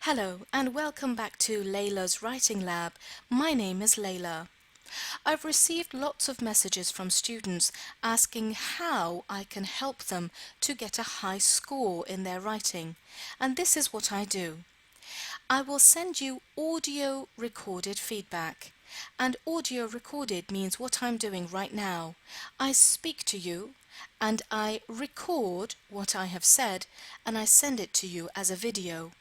Hello and welcome back to Layla's Writing Lab. My name is Layla. I've received lots of messages from students asking how I can help them to get a high score in their writing, and this is what I do. I will send you audio recorded feedback. And audio recorded means what I'm doing right now. I speak to you and I record what I have said and I send it to you as a video.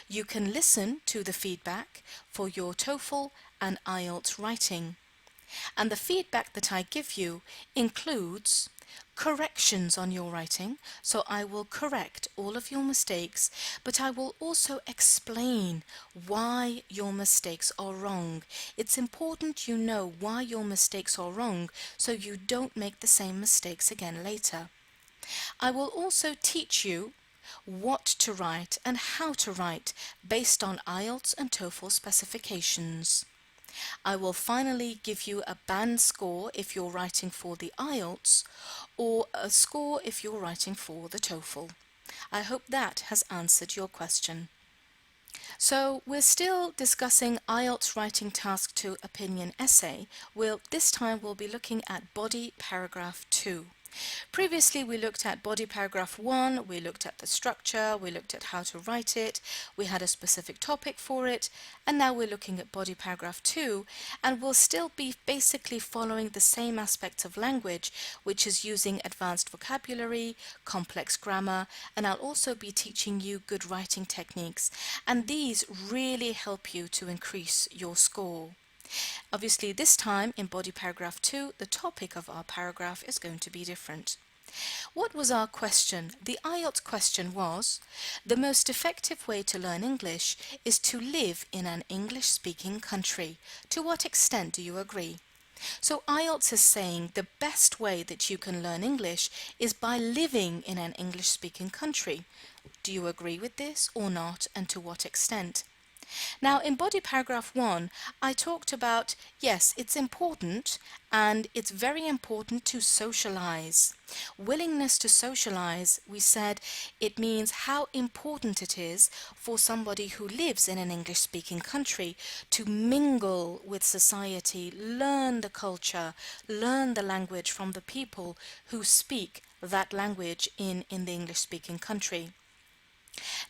You can listen to the feedback for your TOEFL and IELTS writing. And the feedback that I give you includes corrections on your writing, so I will correct all of your mistakes, but I will also explain why your mistakes are wrong. It's important you know why your mistakes are wrong so you don't make the same mistakes again later. I will also teach you what to write and how to write based on IELTS and TOEFL specifications. I will finally give you a band score if you're writing for the IELTS or a score if you're writing for the TOEFL. I hope that has answered your question. So we're still discussing IELTS Writing Task 2 Opinion Essay. This time we'll be looking at body paragraph 2. Previously we looked at body paragraph 1, we looked at the structure, we looked at how to write it, we had a specific topic for it, and now we're looking at body paragraph 2, and we'll still be basically following the same aspects of language, which is using advanced vocabulary, complex grammar, and I'll also be teaching you good writing techniques, and these really help you to increase your score. Obviously, this time in body paragraph 2, the topic of our paragraph is going to be different. What was our question? The IELTS question was, the most effective way to learn English is to live in an English-speaking country. To what extent do you agree? So IELTS is saying the best way that you can learn English is by living in an English-speaking country. Do you agree with this or not, and to what extent? Now, in body paragraph 1, I talked about, yes, it's important and it's very important to socialize. Willingness to socialize, we said, it means how important it is for somebody who lives in an English-speaking country to mingle with society, learn the culture, learn the language from the people who speak that language in the English-speaking country.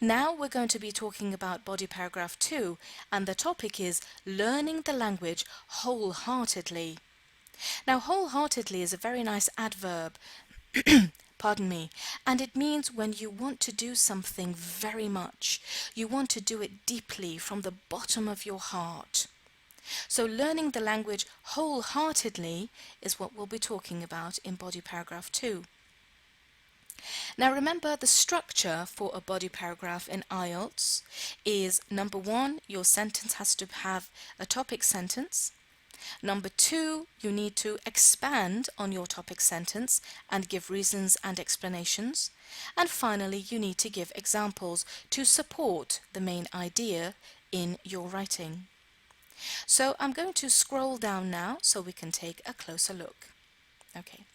Now we're going to be talking about body paragraph 2, and the topic is learning the language wholeheartedly. Now, wholeheartedly is a very nice adverb, pardon me, and it means when you want to do something very much, you want to do it deeply from the bottom of your heart. So learning the language wholeheartedly is what we'll be talking about in body paragraph 2. Now remember, the structure for a body paragraph in IELTS is number 1, your sentence has to have a topic sentence. Number 2, you need to expand on your topic sentence and give reasons and explanations. And finally, you need to give examples to support the main idea in your writing. So I'm going to scroll down now so we can take a closer look. Okay.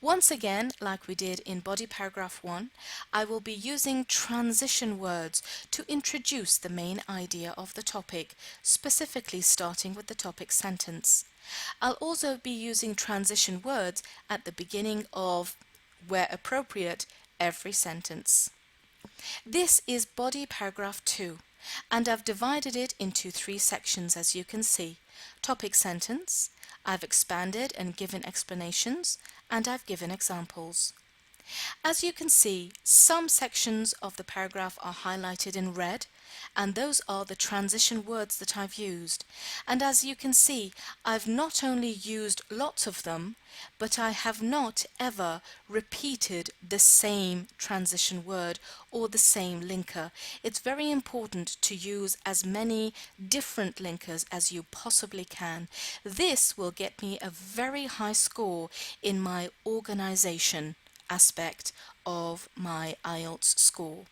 Once again, like we did in body paragraph 1, I will be using transition words to introduce the main idea of the topic, specifically starting with the topic sentence. I'll also be using transition words at the beginning of, where appropriate, every sentence. This is body paragraph 2, and I've divided it into 3 sections, as you can see. Topic sentence, I've expanded and given explanations, and I've given examples. As you can see, some sections of the paragraph are highlighted in red, and those are the transition words that I've used. And as you can see, I've not only used lots of them, but I have not ever repeated the same transition word or the same linker. It's very important to use as many different linkers as you possibly can. This will get me a very high score in my organization aspect of my IELTS score.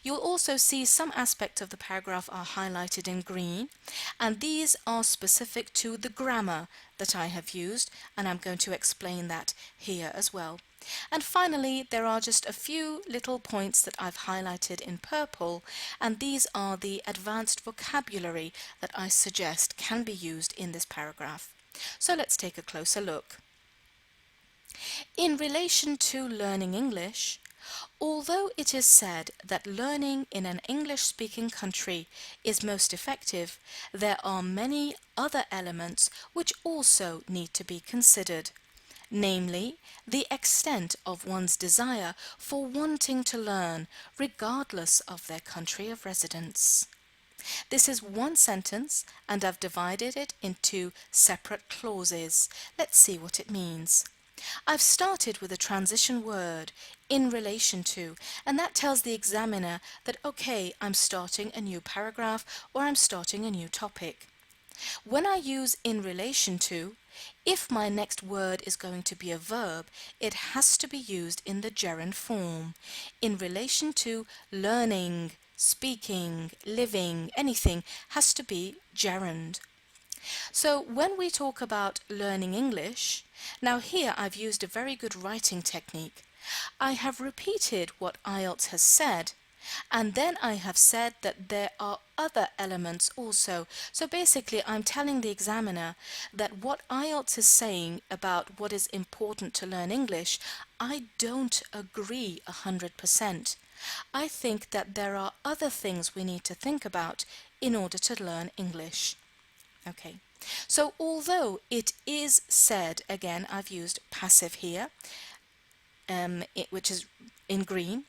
You'll also see some aspects of the paragraph are highlighted in green, and these are specific to the grammar that I have used, and I'm going to explain that here as well. And finally, there are just a few little points that I've highlighted in purple, and these are the advanced vocabulary that I suggest can be used in this paragraph. So let's take a closer look. In relation to learning English, although it is said that learning in an English-speaking country is most effective, there are many other elements which also need to be considered, namely the extent of one's desire for wanting to learn regardless of their country of residence. This is one sentence and I've divided it into separate clauses. Let's see what it means. I've started with a transition word, in relation to, and that tells the examiner that okay, I'm starting a new paragraph or I'm starting a new topic. When I use in relation to, if my next word is going to be a verb, it has to be used in the gerund form. In relation to learning, speaking, living, anything has to be gerund. So when we talk about learning English, now here I've used a very good writing technique. I have repeated what IELTS has said, and then I have said that there are other elements also. So basically I'm telling the examiner that what IELTS is saying about what is important to learn English, I don't agree 100%. I think that there are other things we need to think about in order to learn English. Okay, so although it is said, again I've used passive here, which is in green,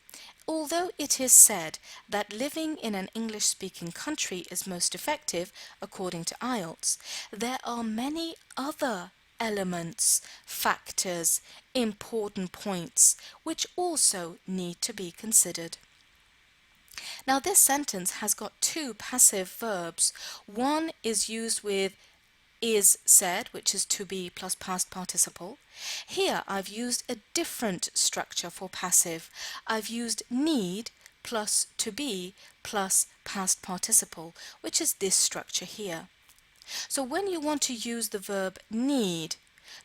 although it is said that living in an English-speaking country is most effective, according to IELTS, there are many other elements, factors, important points, which also need to be considered. Now this sentence has got two passive verbs. One is used with is said, which is to be plus past participle. Here I've used a different structure for passive. I've used need plus to be plus past participle, which is this structure here. So when you want to use the verb need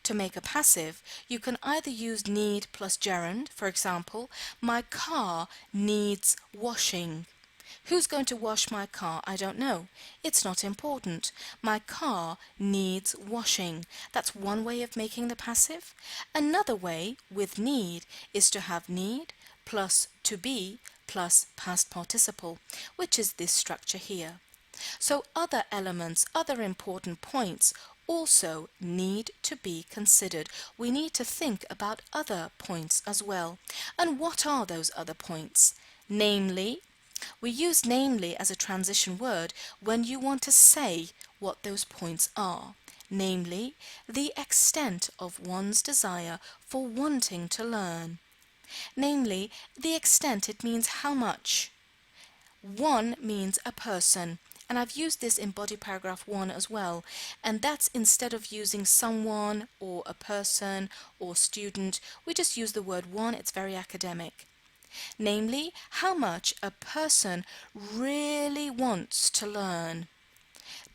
to make a passive, you can either use need plus gerund, for example, my car needs washing. Who's going to wash my car? I don't know. It's not important. My car needs washing. That's one way of making the passive. Another way with need is to have need plus to be plus past participle, which is this structure here. So other elements, other important points also need to be considered. We need to think about other points as well. And what are those other points? Namely, we use namely as a transition word when you want to say what those points are, namely the extent of one's desire for wanting to learn. Namely, the extent, it means how much. One means a person, and I've used this in body paragraph 1 as well, and that's instead of using someone or a person or student, we just use the word one. It's very academic. Namely, how much a person really wants to learn.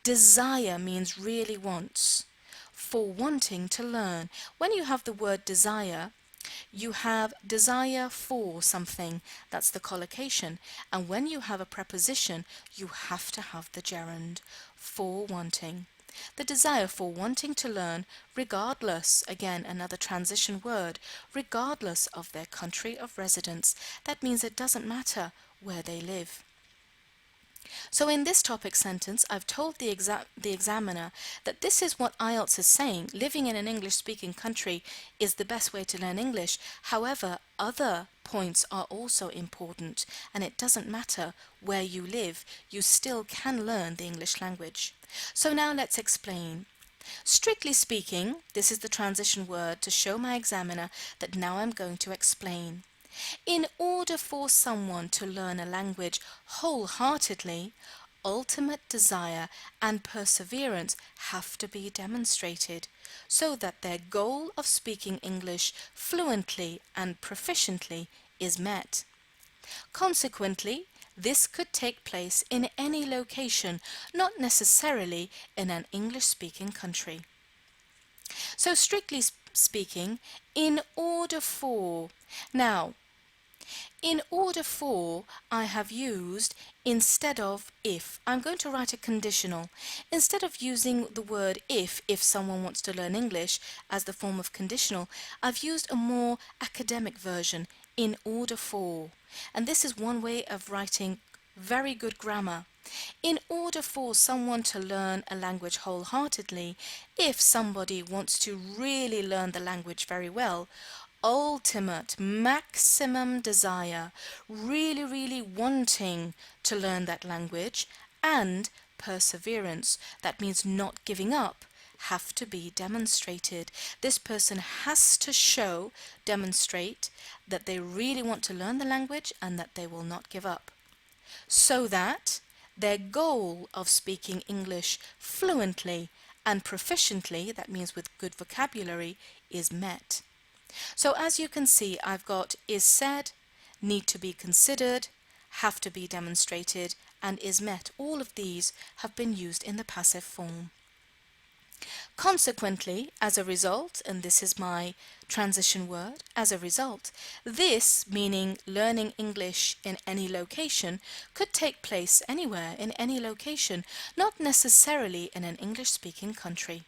Desire means really wants. For wanting to learn. When you have the word desire, you have desire for something, that's the collocation, and when you have a preposition, you have to have the gerund, for wanting. The desire for wanting to learn, regardless, again another transition word, regardless of their country of residence. That means it doesn't matter where they live. So in this topic sentence, I've told the examiner that this is what IELTS is saying. Living in an English-speaking country is the best way to learn English. However, other points are also important, and it doesn't matter where you live, you still can learn the English language. So now let's explain. Strictly speaking, this is the transition word to show my examiner that now I'm going to explain. In order for someone to learn a language wholeheartedly, ultimate desire and perseverance have to be demonstrated so that their goal of speaking English fluently and proficiently is met. Consequently, this could take place in any location, not necessarily in an English-speaking country. So strictly speaking in order for. Now, in order for, I have used instead of if. I'm going to write a conditional. Instead of using the word if someone wants to learn English as the form of conditional, I've used a more academic version, in order for. And this is one way of writing very good grammar. In order for someone to learn a language wholeheartedly, if somebody wants to really learn the language very well, ultimate, maximum desire, really wanting to learn that language, and perseverance, that means not giving up, have to be demonstrated. This person has to show, demonstrate, that they really want to learn the language and that they will not give up, so that their goal of speaking English fluently and proficiently, that means with good vocabulary, is met. So as you can see, I've got is said, need to be considered, have to be demonstrated, and is met. All of these have been used in the passive form. Consequently, as a result, and this is my transition word, as a result, this, meaning learning English in any location, could take place anywhere in any location, not necessarily in an English-speaking country.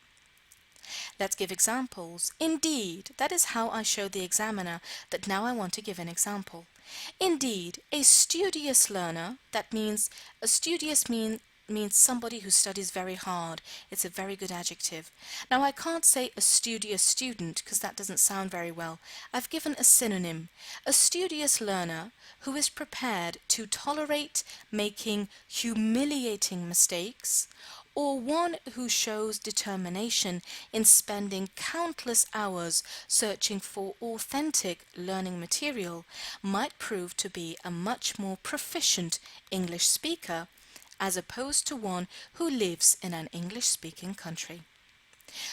Let's give examples. Indeed, that is how I showed the examiner that now I want to give an example. Indeed, a studious learner, that means a studious means somebody who studies very hard. It's a very good adjective. Now I can't say a studious student because that doesn't sound very well. I've given a synonym. A studious learner who is prepared to tolerate making humiliating mistakes, or one who shows determination in spending countless hours searching for authentic learning material, might prove to be a much more proficient English speaker as opposed to one who lives in an English-speaking country.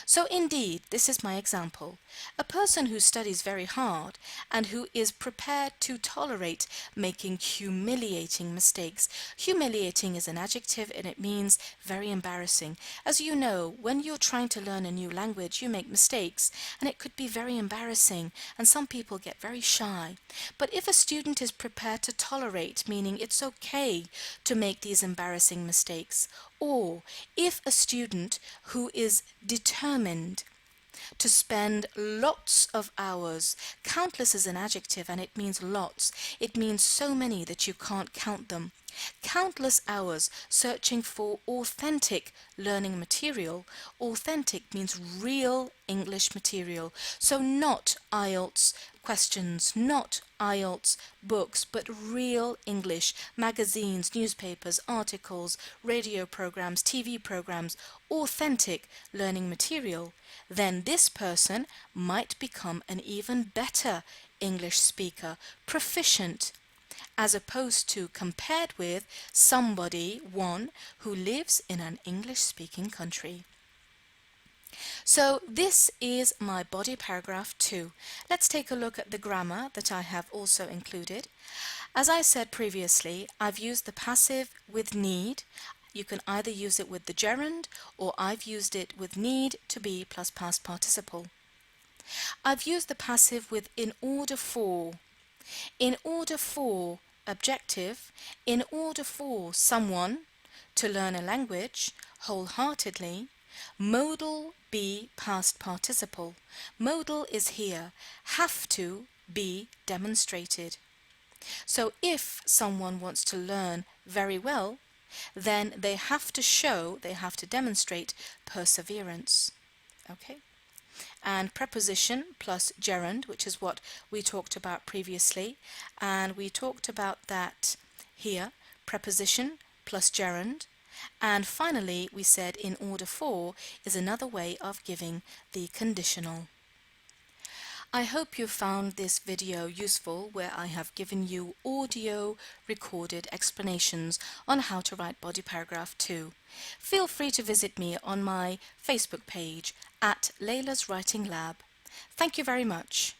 So indeed, this is my example. A person who studies very hard and who is prepared to tolerate making humiliating mistakes. Humiliating is an adjective and it means very embarrassing. As you know, when you're trying to learn a new language, you make mistakes and it could be very embarrassing and some people get very shy. But if a student is prepared to tolerate, meaning it's okay to make these embarrassing mistakes, or if a student who is determined to spend lots of hours, countless is an adjective and it means lots, it means so many that you can't count them, countless hours searching for authentic learning material. Authentic means real English material, so not IELTS questions, not IELTS books, but real English, magazines, newspapers, articles, radio programs, TV programs, authentic learning material. Then this person might become an even better English speaker, proficient, as opposed to compared with somebody, one, who lives in an English-speaking country. So this is my body paragraph 2. Let's take a look at the grammar that I have also included. As I said previously, I've used the passive with need. You can either use it with the gerund or I've used it with need to be plus past participle. I've used the passive with in order for. In order for objective, in order for someone to learn a language wholeheartedly, modal be past participle. Modal is here, have to be demonstrated. So if someone wants to learn very well, then they have to show, they have to demonstrate perseverance. Okay? And preposition plus gerund, which is what we talked about previously, and we talked about that here, preposition plus gerund, and finally we said in order for is another way of giving the conditional. I hope you found this video useful, where I have given you audio recorded explanations on how to write body paragraph 2. Feel free to visit me on my Facebook page at Layla's Writing Lab. Thank you very much.